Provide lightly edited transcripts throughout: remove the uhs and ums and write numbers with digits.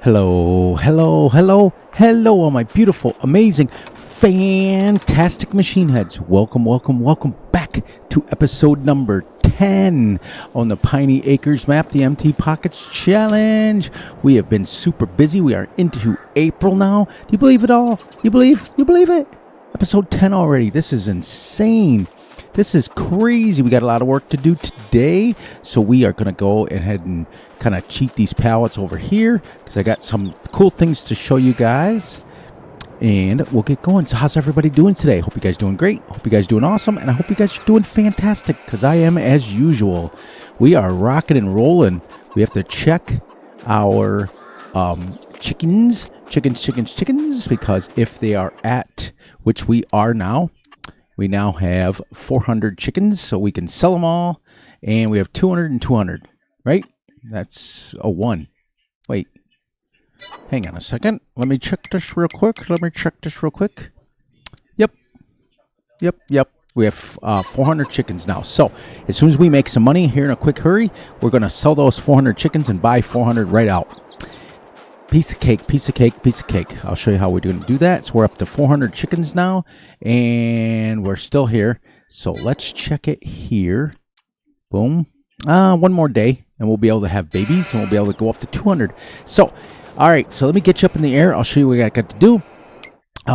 Hello, hello, hello, hello, all my beautiful, amazing, fantastic machine heads. Welcome, welcome, welcome back to episode number 10 on the Piney Acres map, the Empty Pockets Challenge. We have been super busy. We are into April now. Do you believe it all? You believe? You believe it? Episode 10 already. This is insane. This is crazy. We got a lot of work to do today, so we are going to go ahead and kind of cheat these pallets over here because I got some cool things to show you guys, and we'll get going. So how's everybody doing today? Hope you guys doing great. Hope you guys doing awesome, and I hope you guys are doing fantastic because I am as usual. We are rocking and rolling. We have to check our chickens, because if they are at, which we are now, we now have 400 chickens, so we can sell them all. And we have 200 and 200, right? That's a 1. Wait. Hang on a second. Let me check this real quick. Yep. We have 400 chickens now. So as soon as we make some money here in a quick hurry, we're going to sell those 400 chickens and buy 400 right out. Piece of cake. I'll show you how we're going to do that. So we're up to 400 chickens now, and we're still here. So let's check it here. Boom. One more day, and we'll be able to have babies, and we'll be able to go up to 200. So, all right. So let me get you up in the air. I'll show you what I got to do.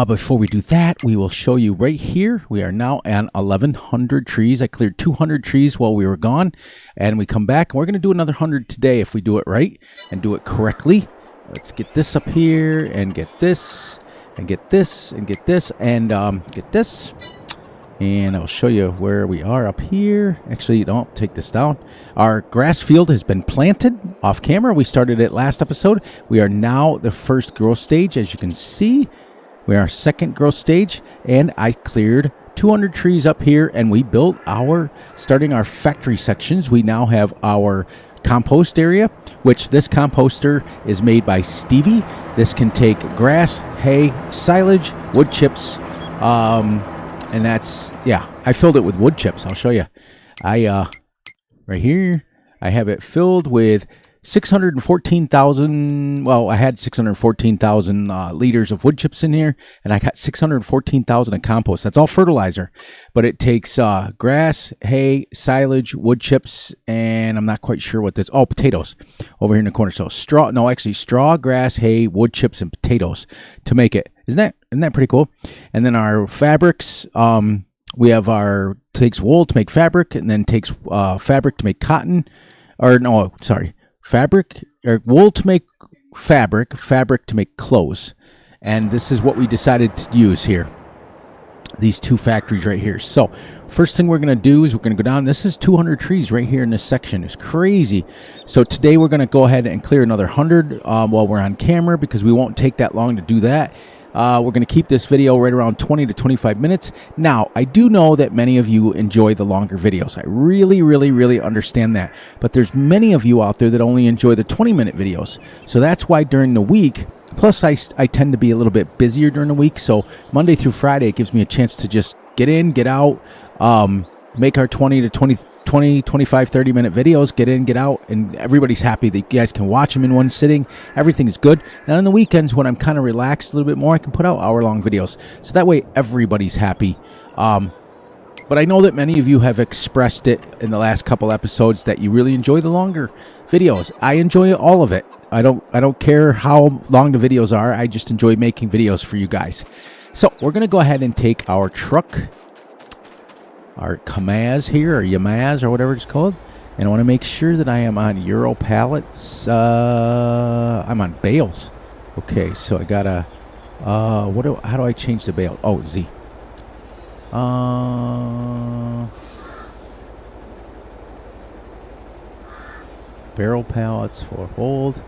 Before we do that, we will show you right here. We are now at 1,100 trees. I cleared 200 trees while we were gone, and we come back, and we're going to do another 100 today if we do it right and do it correctly. Let's get this up here and get this and get this and get this and get this. And I'll show you where we are up here. Actually, don't take this down. Our grass field has been planted off camera. We started it last episode. We are now the first growth stage, as you can see. We are our second growth stage, and I cleared 200 trees up here, and we built starting our factory sections. We now have our compost area, which this composter is made by Stevie. This can take grass, hay, silage, wood chips, and that's, yeah, I filled it with wood chips. I'll show you. Right here, I have it filled with 614,000, well, I had 614,000 liters of wood chips in here, and I got 614,000 of compost. That's all fertilizer, but it takes grass, hay, silage, wood chips, and I'm not quite sure what this, potatoes over here in the corner. So straw, grass, hay, wood chips, and potatoes to make it. Isn't that pretty cool? And then our fabrics, we have takes wool to make fabric, and then takes fabric to make cotton, fabric or wool to make fabric to make clothes. And this is what we decided to use here, these two factories right here. So first thing we're going to do is we're going to go down. This is 200 trees right here in this section. It's crazy. So today we're going to go ahead and clear another 100 while we're on camera, because we won't take that long to do that. We're going to keep this video right around 20 to 25 minutes. Now, I do know that many of you enjoy the longer videos. I really understand that. But there's many of you out there that only enjoy the 20-minute videos. So that's why during the week, plus I tend to be a little bit busier during the week. So Monday through Friday, it gives me a chance to just get in, get out, make our 25, 30-minute videos, get in, get out, and everybody's happy that you guys can watch them in one sitting. Everything's good. And on the weekends, when I'm kind of relaxed a little bit more, I can put out hour-long videos. So that way, everybody's happy. But I know that many of you have expressed it in the last couple episodes that you really enjoy the longer videos. I enjoy all of it. I don't care how long the videos are. I just enjoy making videos for you guys. So we're going to go ahead and take our truck, our Kamaz here, or Yamaz, or whatever it's called, and I want to make sure that I am on Euro pallets. I'm on bales. Okay, so I gotta how do I change the bale? Oh, Z. Barrel pallets for hold.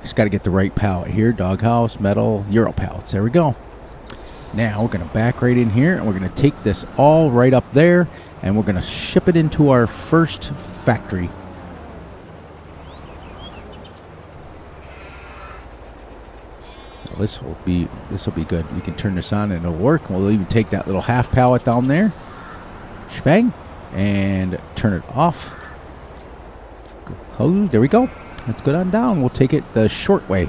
Just got to get the right pallet here. Doghouse, metal, Euro pallets. There we go. Now we're going to back right in here, and we're going to take this all right up there, and we're going to ship it into our first factory. So this will be good. We can turn this on and it'll work. We'll even take that little half pallet down there, shebang, and turn it off. Oh, there we go. Let's go down. We'll take it the short way.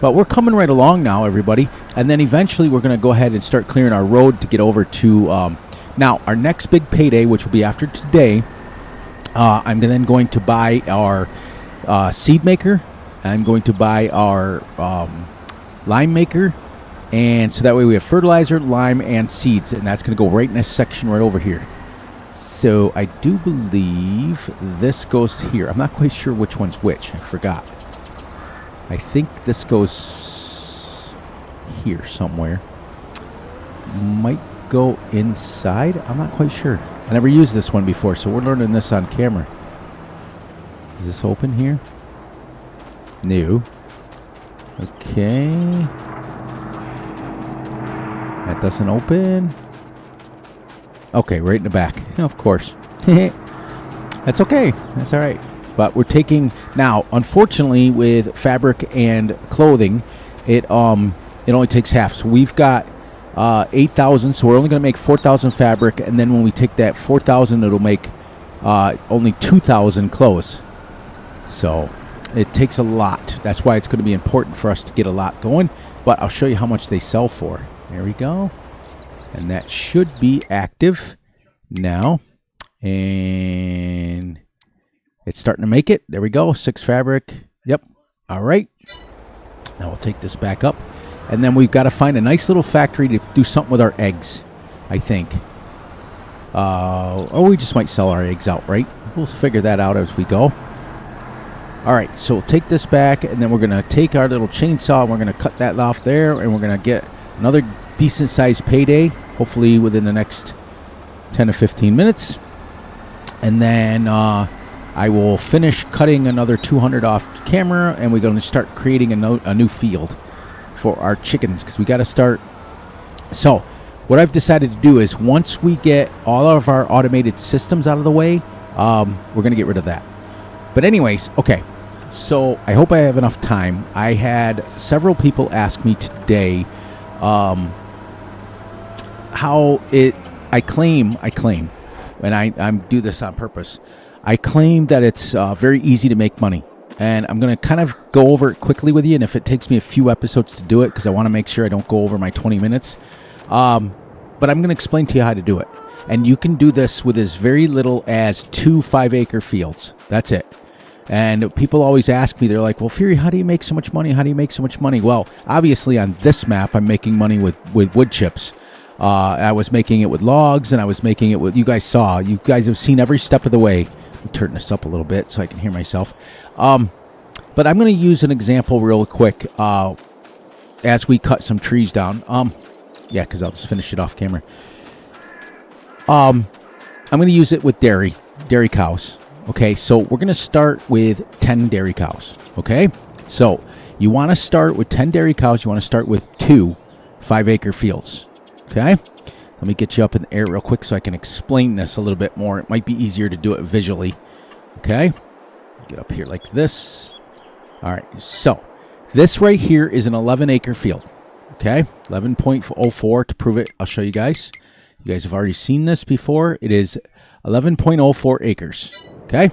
But we're coming right along now, everybody. And then eventually we're going to go ahead and start clearing our road to get over to... now, our next big payday, which will be after today, I'm then going to buy our seed maker. I'm going to buy our lime maker. And so that way we have fertilizer, lime, and seeds. And that's going to go right in this section right over here. So I do believe this goes here. I'm not quite sure which one's which. I forgot. I think this goes here somewhere. Might go inside. I'm not quite sure. I never used this one before, so we're learning this on camera. Is this open here? No. Okay. That doesn't open. Okay, right in the back. Of course. That's okay. That's all right. But we're taking now. Unfortunately, with fabric and clothing, it only takes half. So we've got 8,000. So we're only going to make 4,000 fabric, and then when we take that 4,000, it'll make only 2,000 clothes. So it takes a lot. That's why it's going to be important for us to get a lot going. But I'll show you how much they sell for. There we go. And that should be active now. And it's starting to make it. There we go. 6 fabric. Yep. All right. Now we'll take this back up. And then we've got to find a nice little factory to do something with our eggs, I think. Or we just might sell our eggs outright. We'll figure that out as we go. All right. So we'll take this back, and then we're going to take our little chainsaw, and we're going to cut that off there, and we're going to get another decent-sized payday, hopefully within the next 10 to 15 minutes. And then I will finish cutting another 200 off camera, and we're going to start creating a new field for our chickens, because we got to start. So what I've decided to do is once we get all of our automated systems out of the way, we're going to get rid of that. But anyways, okay. So I hope I have enough time. I had several people ask me today how I claim, and I do this on purpose. I claim that it's very easy to make money. And I'm going to kind of go over it quickly with you. And if it takes me a few episodes to do it, because I want to make sure I don't go over my 20 minutes. But I'm going to explain to you how to do it. And you can do this with as very little as 2 5-acre fields. That's it. And people always ask me, they're like, well, Fury, how do you make so much money? How do you make so much money? Well, obviously on this map, I'm making money with wood chips. I was making it with logs, and I was making it with, you guys saw. You guys have seen every step of the way. I'll turn this up a little bit so I can hear myself. But I'm going to use an example real quick as we cut some trees down. Yeah, because I'll just finish it off camera. I'm going to use it with dairy cows. Okay, so we're going to start with 10 dairy cows. Okay, so you want to start with 10 dairy cows. You want to start with 2 5-acre fields. Okay, let me get you up in the air real quick so I can explain this a little bit more. It might be easier to do it visually. Okay, get up here like this. All right, so this right here is an 11-acre field. Okay, 11.04 to prove it. I'll show you guys. You guys have already seen this before. It is 11.04 acres. Okay,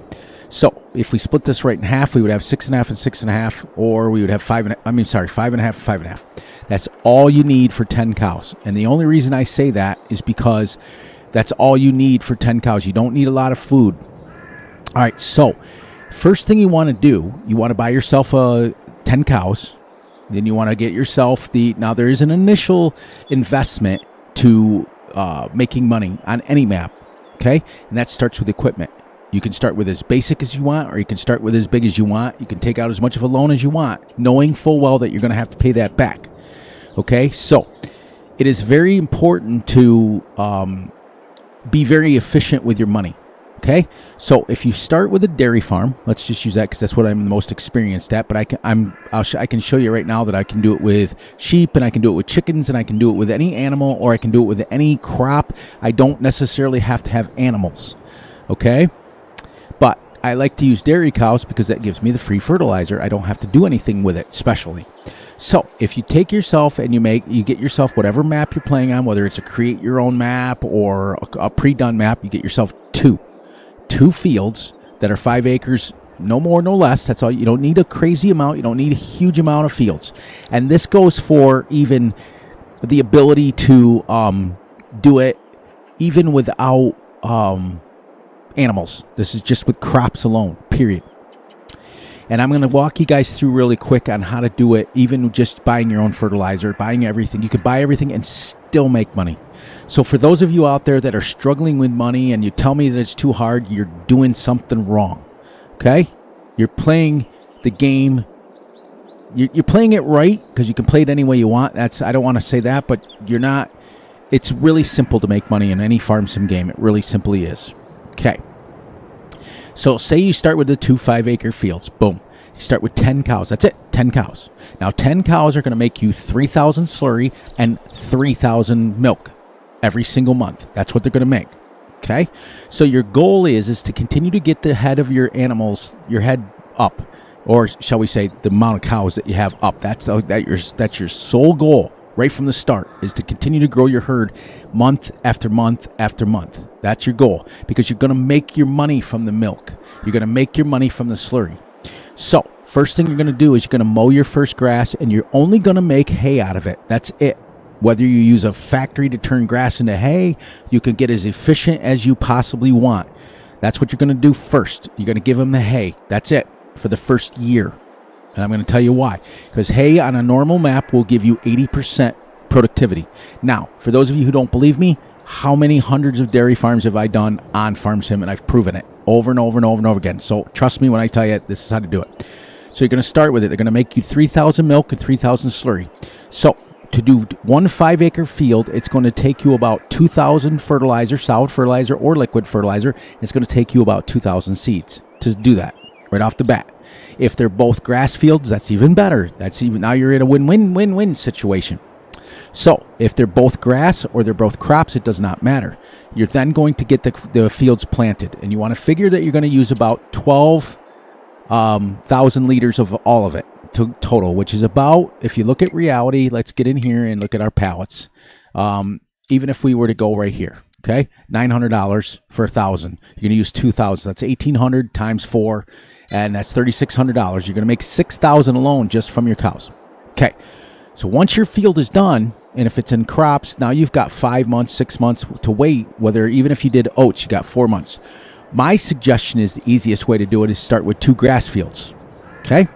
so if we split this right in half, we would have 6.5 and 6.5, or we would have 5.5 and 5.5. That's all you need for 10 cows. And the only reason I say that is because that's all you need for 10 cows. You don't need a lot of food. All right, so first thing you want to do, you want to buy yourself 10 cows. Then you want to get yourself now there is an initial investment to making money on any map. Okay, and that starts with equipment. You can start with as basic as you want, or you can start with as big as you want. You can take out as much of a loan as you want, knowing full well that you're going to have to pay that back. Okay, so it is very important to be very efficient with your money. Okay, so if you start with a dairy farm, let's just use that because that's what I'm the most experienced at. But I can show you right now that I can do it with sheep, and I can do it with chickens, and I can do it with any animal, or I can do it with any crop. I don't necessarily have to have animals. Okay, but I like to use dairy cows because that gives me the free fertilizer. I don't have to do anything with it, especially. So if you take yourself and you get yourself whatever map you're playing on, whether it's a create your own map or a pre-done map, you get yourself two fields that are 5 acres No more, no less. That's all. You don't need a crazy amount. You don't need a huge amount of fields. And this goes for even the ability to do it even without animals. This is just with crops alone, period. And I'm going to walk you guys through really quick on how to do it, even just buying your own fertilizer, buying everything. You can buy everything and still make money. So for those of you out there that are struggling with money and you tell me that it's too hard, you're doing something wrong. Okay? You're playing the game. You're playing it right because you can play it any way you want. I don't want to say that, but you're not. It's really simple to make money in any farm sim game. It really simply is. Okay. So say you start with the 2 5-acre fields. Boom. You start with 10 cows. That's it. 10 cows. Now 10 cows are going to make you 3,000 slurry and 3,000 milk every single month. That's what they're going to make. Okay? So your goal is to continue to get the head of your animals, your head up, or shall we say the amount of cows that you have up. That's your sole goal right from the start, is to continue to grow your herd month after month after month. That's your goal, because you're going to make your money from the milk. You're going to make your money from the slurry. So first thing you're going to do is you're going to mow your first grass, and you're only going to make hay out of it. That's it. Whether you use a factory to turn grass into hay, you can get as efficient as you possibly want. That's what you're going to do first. You're going to give them the hay. That's it for the first year. And I'm going to tell you why. Because hay on a normal map will give you 80% productivity. Now, for those of you who don't believe me, how many hundreds of dairy farms have I done on Farm Sim? And I've proven it over and over and over and over again. So trust me when I tell you this is how to do it. So you're going to start with it. They're going to make you 3,000 milk and 3,000 slurry. So to do 1 5-acre field, it's going to take you about 2,000 fertilizer, solid fertilizer or liquid fertilizer. It's going to take you about 2,000 seeds to do that right off the bat. If they're both grass fields, that's even better. Now you're in a win-win-win-win situation. So if they're both grass or they're both crops, it does not matter. You're then going to get the fields planted, and you want to figure that you're going to use about 12,000 liters of all of it total, which is about, if you look at reality, let's get in here and look at our pallets. Even if we were to go right here, okay, $900 for 1,000, you're going to use 2,000. That's 1,800 times 4. And that's $3,600. You're going to make $6,000 alone just from your cows. Okay. So once your field is done, and if it's in crops, now you've got 5 months, 6 months to wait. Even if you did oats, you got 4 months. My suggestion is the easiest way to do it is start with 2 grass fields. Okay.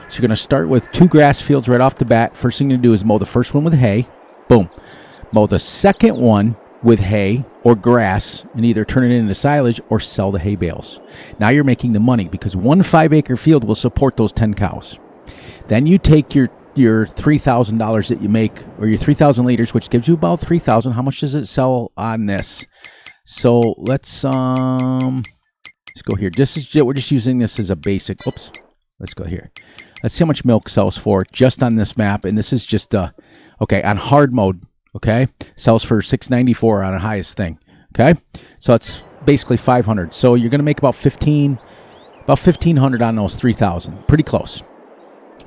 So you're going to start with 2 grass fields right off the bat. First thing you're going to do is mow the first one with hay. Boom. Mow the second one with hay or grass, and either turn it into silage or sell the hay bales. Now you're making the money, because 1 5-acre field will support those 10 cows. Then you take your $3,000 that you make, or your 3,000 liters, which gives you about 3,000. How much does it sell on this? So let's go here. We're just using this as a basic. Oops. Let's go here. Let's see how much milk sells for just on this map, and this is just okay, on hard mode. Okay, sells for $6.94 on a highest thing. Okay, so it's basically 500. So you're going to make about 1,500 on those 3,000. Pretty close.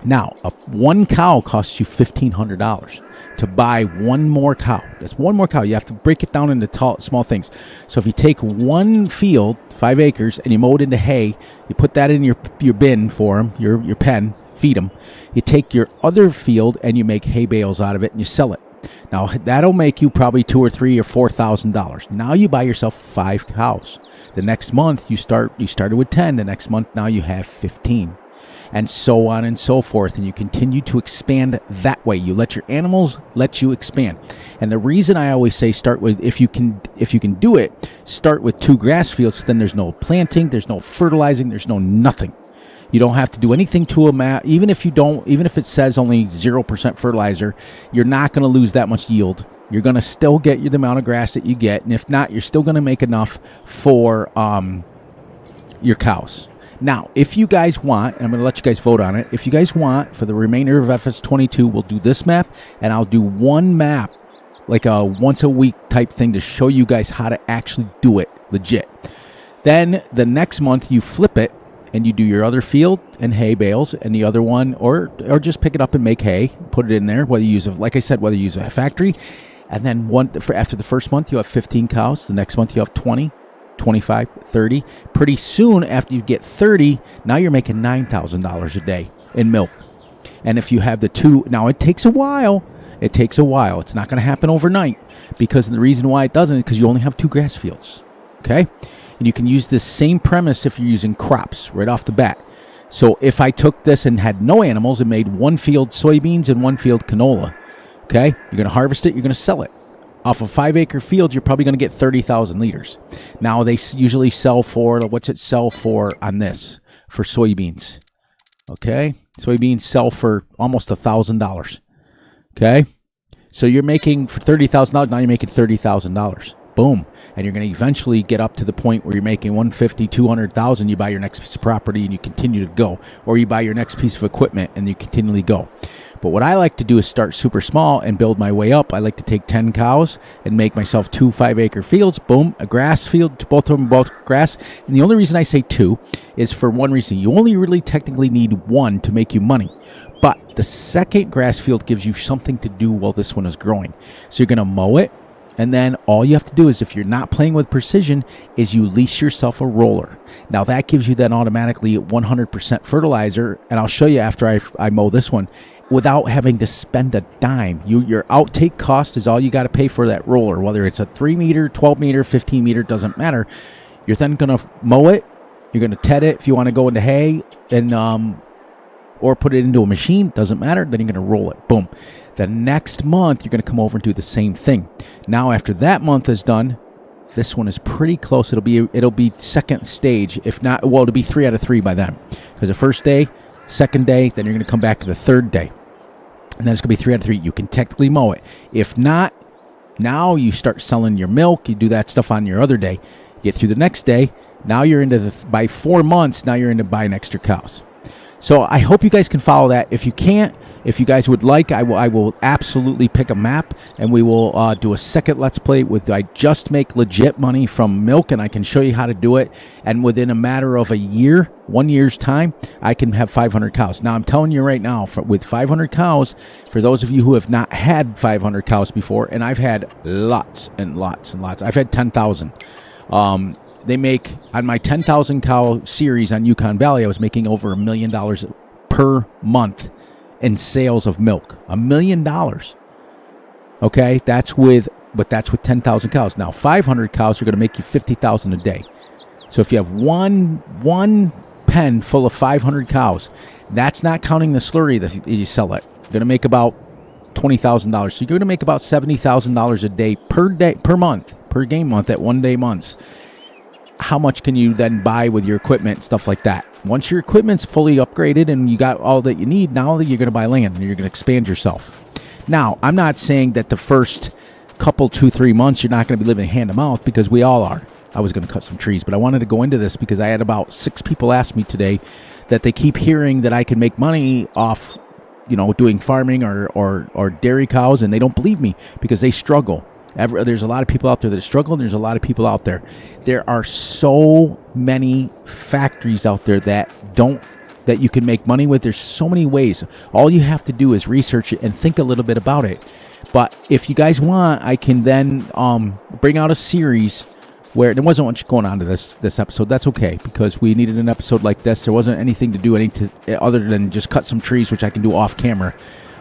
Now, 1 cow costs you $1,500 to buy 1 more cow. That's 1 more cow. You have to break it down into small things. So if you take 1 field, 5 acres, and you mow it into hay, you put that in your bin for them, your pen, feed them. You take your other field and you make hay bales out of it and you sell it. Now, that'll make you probably $2,000 or $3,000 or $4,000. Now you buy yourself 5 cows. The next month, you started with 10. The nest month, now you have 15. And so on and so forth. And you continue to expand that way. You let your animals let you expand. And the reason I always say start with, if you can do it, start with 2 grass fields. Then there's no planting, there's no fertilizing, there's no nothing. You don't have to do anything to a map. Even if it says only 0% fertilizer, you're not going to lose that much yield. You're going to still get the amount of grass that you get. And if not, you're still going to make enough for your cows. Now, if you guys want, and I'm going to let you guys vote on it. If you guys want, for the remainder of Fs22, we'll do this map. And I'll do 1 map, like a once a week type thing, to show you guys how to actually do it legit. Then the next month you flip it, and you do your other field and hay bales, and the other one, or just pick it up and make hay, put it in there, whether you use whether you use a factory. And then after the first month, you have 15 cows. The next month, you have 20. 25, 30. Pretty soon after you get 30, now you're making $9,000 a day in milk. And if you have the two, now it takes a while. It takes a while. It's not going to happen overnight, because the reason why it doesn't is because you only have 2 grass fields. Okay? And you can use this same premise if you're using crops right off the bat. So if I took this and had no animals and made 1 field soybeans and 1 field canola, okay, you're going to harvest it, you're going to sell it. Off a 5-acre field, you're probably going to get 30,000 liters. Now, they usually sell for, what's it sell for on this? For soybeans. Okay? Soybeans sell for almost $1,000. Okay? So you're making, for $30,000, now you're making $30,000. Boom. And you're going to eventually get up to the point where you're making $150,000, $200,000. You buy your next piece of property and you continue to go. Or you buy your next piece of equipment and you continually go. But what I like to do is start super small and build my way up. I like to take 10 cows and make myself 2 5-acre fields. Boom, a grass field, both of them both grass. And the only reason I say 2 is for one reason. You only really technically need 1 to make you money. But the second grass field gives you something to do while this one is growing. So you're going to mow it. And then all you have to do is, if you're not playing with precision, is you lease yourself a roller. Now that gives you then automatically 100% fertilizer. And I'll show you after I mow this one, without having to spend a dime. Your outtake cost is all you got to pay for that roller, whether it's a 3 meter, 12 meter, 15 meter, doesn't matter. You're then going to mow it. You're going to ted it if you want to go into hay and or put it into a machine, doesn't matter. Then you're going to roll it. Boom. The next month, you're going to come over and do the same thing. Now, after that month is done, this one is pretty close. It'll be second stage. If not, well, it'll be 3 out of 3 by then. Because the first day, second day, then you're going to come back to the third day. And then it's going to be 3 out of 3. You can technically mow it. If not, now you start selling your milk. You do that stuff on your other day. Get through the next day. Now you're into by 4 months, now you're into buying extra cows. So I hope you guys can follow that. If you can't, if you guys would like, I will absolutely pick a map, and we will do a second Let's Play with I just make legit money from milk, and I can show you how to do it. And within a matter of a year, 1 year's time, I can have 500 cows. Now, I'm telling you right now, with 500 cows, for those of you who have not had 500 cows before, and I've had lots and lots and lots. I've had 10,000. They make, on my 10,000 cow series on Yukon Valley, I was making over $1 million per month in sales of milk. $1 million. Okay, that's with 10,000 cows. Now 500 cows are going to make you 50,000 a day. So if you have one pen full of 500 cows, that's not counting the slurry that you sell it. You're going to make about $20,000. So you're going to make about $70,000 a day per month, per game month at 1 day months. How much can you then buy with your equipment, stuff like that? Once your equipment's fully upgraded and you got all that you need, now you're going to buy land and you're going to expand yourself. Now, I'm not saying that the first couple, 2-3 months, you're not going to be living hand to mouth, because we all are. I was going to cut some trees, but I wanted to go into this because I had about 6 people ask me today that they keep hearing that I can make money off, doing farming or dairy cows, and they don't believe me because they struggle. There's a lot of people out there that struggle, and there's a lot of people out there. There are so many factories out there that you can make money with. There's so many ways. All you have to do is research it and think a little bit about it. But if you guys want, I can then bring out a series where there wasn't much going on to this episode. That's okay, because we needed an episode like this. There wasn't anything to do other than just cut some trees, which I can do off camera.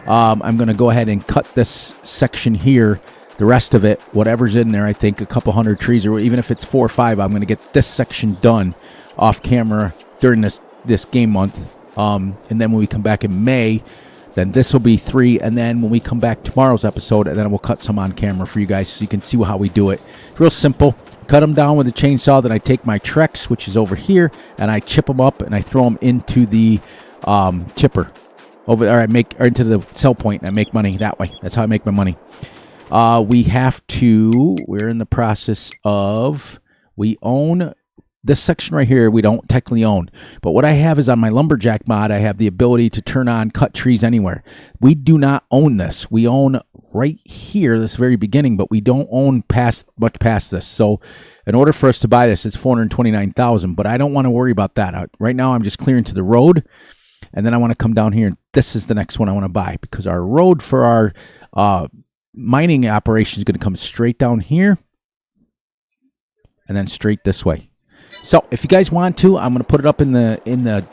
I'm going to go ahead and cut this section here. The rest of it, whatever's in there, I think a couple hundred trees, or even if it's 4 or 5, I'm going to get this section done off camera during this game month. And then when we come back in May, then this will be 3. And then when we come back tomorrow's episode, and then we'll cut some on camera for you guys so you can see how we do it. It's real simple. Cut them down with a chainsaw. Then I take my Trex, which is over here, and I chip them up and I throw them into the chipper over there. Or into the sell point, and I make money that way. That's how I make my money. We're in the process of, we own this section right here. We don't technically own, but what I have is on my lumberjack mod, I have the ability to turn on cut trees anywhere. We do not own this. We own right here, this very beginning, but we don't own much past this. So in order for us to buy this, it's $429,000, but I don't want to worry about that. Right now I'm just clearing to the road, and then I want to come down here, and this is the next one I want to buy, because our road for our, mining operation is going to come straight down here, and then straight this way. So if you guys want to, I'm going to put it up in the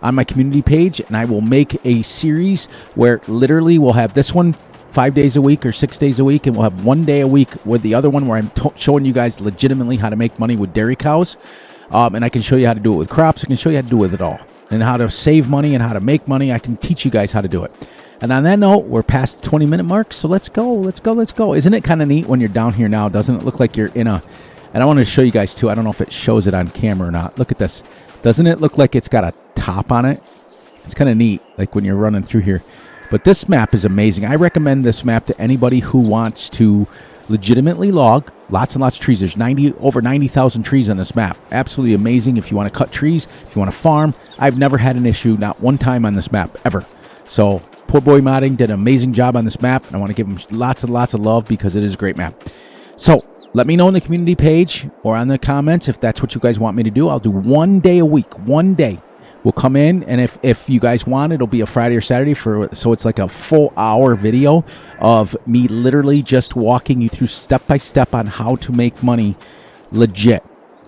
on my community page, and I will make a series where literally we'll have this one 5 days a week or 6 days a week, and we'll have 1 day a week with the other one where I'm showing you guys legitimately how to make money with dairy cows. And I can show you how to do it with crops. I can show you how to do it with it all, and how to save money and how to make money. I can teach you guys how to do it. And on that note, we're past the 20-minute mark, so let's go. Isn't it kind of neat when you're down here now? Doesn't it look like you're in a... And I want to show you guys too. I don't know if it shows it on camera or not. Look at this. Doesn't it look like it's got a top on it? It's kind of neat, like when you're running through here. But this map is amazing. I recommend this map to anybody who wants to legitimately log lots and lots of trees. There's over 90,000 trees on this map. Absolutely amazing if you want to cut trees, if you want to farm. I've never had an issue, not one time on this map, ever. So Poor Boy Modding did an amazing job on this map, and I want to give him lots and lots of love because it is a great map. So let me know in the community page or on the comments if that's what you guys want me to do. I'll do 1 day a week. 1 day. We'll come in, and if you guys want, it'll be a Friday or Saturday, so it's like a full hour video of me literally just walking you through step by step on how to make money legit.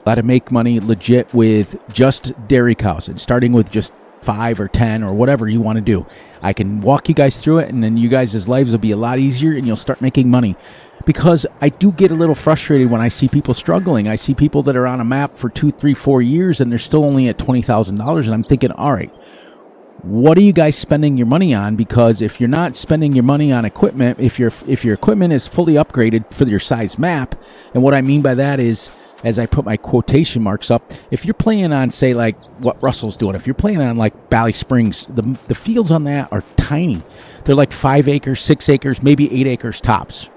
How to make money legit with just dairy cows, and starting with just 5 or 10 or whatever you want to do. I can walk you guys through it, and then you guys' lives will be a lot easier, and you'll start making money. Because I do get a little frustrated when I see people struggling. I see people that are on a map for 2, 3, 4 years, and they're still only at $20,000. And I'm thinking, all right, what are you guys spending your money on? Because if you're not spending your money on equipment, if your equipment is fully upgraded for your size map, and what I mean by that is, as I put my quotation marks up, if you're playing on, say, like what Russell's doing, if you're playing on like Valley Springs, the fields on that are tiny. They're like 5 acres, 6 acres, maybe 8 acres tops.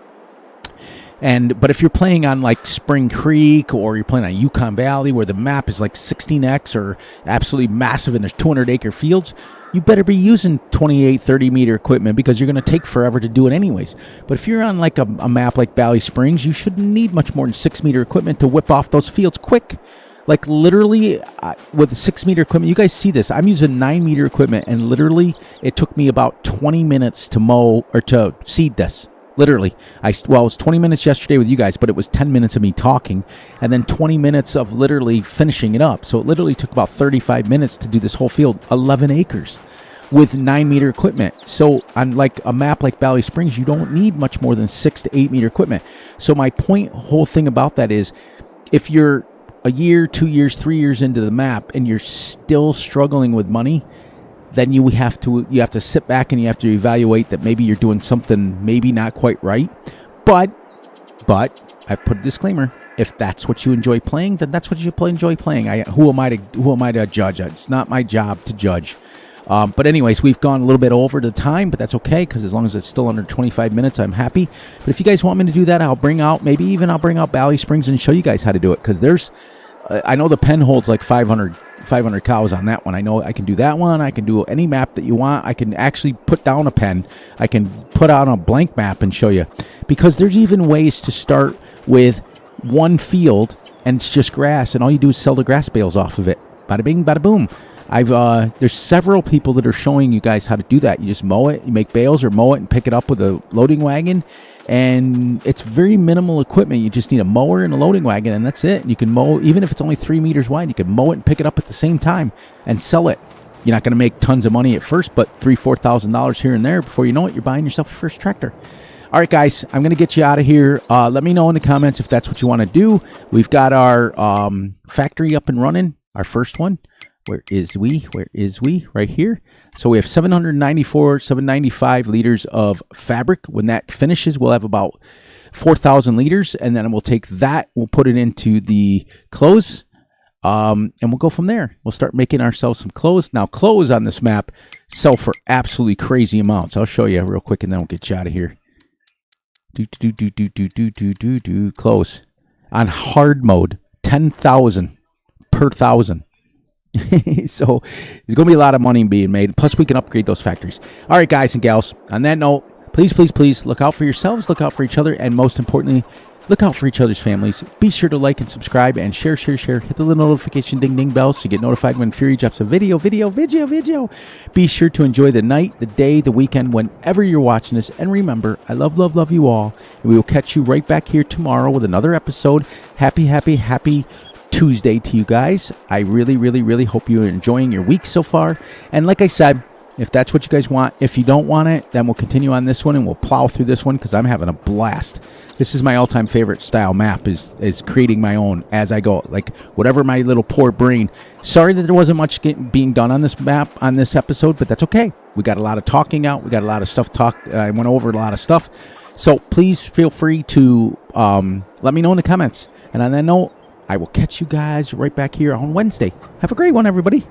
But if you're playing on like Spring Creek, or you're playing on Yukon Valley where the map is like 16x or absolutely massive and there's 200-acre fields, you better be using 28, 30-meter equipment because you're going to take forever to do it anyways. But if you're on like a map like Valley Springs, you shouldn't need much more than 6-meter equipment to whip off those fields quick. Like literally with 6-meter equipment, you guys see this. I'm using 9-meter equipment, and literally it took me about 20 minutes to mow or to seed this. Literally, it was 20 minutes yesterday with you guys, but it was 10 minutes of me talking, and then 20 minutes of literally finishing it up. So it literally took about 35 minutes to do this whole field, 11 acres, with 9-meter equipment. So on like a map like Valley Springs, you don't need much more than 6 to 8-meter equipment. So my whole thing about that is, if you're a year, 2 years, 3 years into the map, and you're still struggling with money, then you have to sit back and you have to evaluate that maybe you're doing something maybe not quite right. But I put a disclaimer: if that's what you enjoy playing, then that's what you enjoy playing. Who am I to judge? It's not my job to judge. But anyways, we've gone a little bit over the time, but that's okay, because as long as it's still under 25 minutes, I'm happy. But if you guys want me to do that, I'll bring out Valley Springs and show you guys how to do it, because I know the pen holds like 500 cows on that one. I know I can do that one. I can do any map that you want. I can actually put down a pen. I can put on a blank map and show you, because there's even ways to start with one field and it's just grass, and all you do is sell the grass bales off of it. Bada bing, bada boom. There's several people that are showing you guys how to do that. You just mow it, you make bales, or mow it and pick it up with a loading wagon. And it's very minimal equipment. You just need a mower and a loading wagon, and that's it. You can mow, even if it's only 3 meters wide, you can mow it and pick it up at the same time and sell it. You're not going to make tons of money at first, but $3,000, $4,000 here and there. Before you know it, you're buying yourself your first tractor. All right, guys, I'm going to get you out of here. Let me know in the comments if that's what you want to do. We've got our factory up and running, our first one. Where is we? Right here. So we have 795 liters of fabric. When that finishes, we'll have about 4,000 liters, and then we'll take that, we'll put it into the clothes, and we'll go from there. We'll start making ourselves some clothes. Now, clothes on this map sell for absolutely crazy amounts. I'll show you real quick, and then we'll get you out of here. Clothes on hard mode, 10,000 per 1,000. So there's going to be a lot of money being made. Plus, we can upgrade those factories. All right, guys and gals, on that note, please, please, please look out for yourselves, look out for each other, and most importantly, Look out for each other's families. Be sure to like and subscribe and share. Hit the little notification ding bell so you get notified when Fury drops a video. Be sure to enjoy the night, the day, the weekend, whenever you're watching this. And remember, I love you all. And we will catch you right back here tomorrow with another episode. Happy Tuesday to you guys. I really hope you're enjoying your week so far. And like I said, if that's what you guys want, if you don't want it, then we'll continue on this one and we'll plow through this one because I'm having a blast. This is my all-time favorite style map, is creating my own as I go. Like, whatever my little poor brain. Sorry that there wasn't much being done on this map, on this episode, but that's okay. We got a lot of talking out. We got a lot of stuff talked. I went over a lot of stuff. So please feel free to let me know in the comments. And on that note, I will catch you guys right back here on Wednesday. Have a great one, everybody.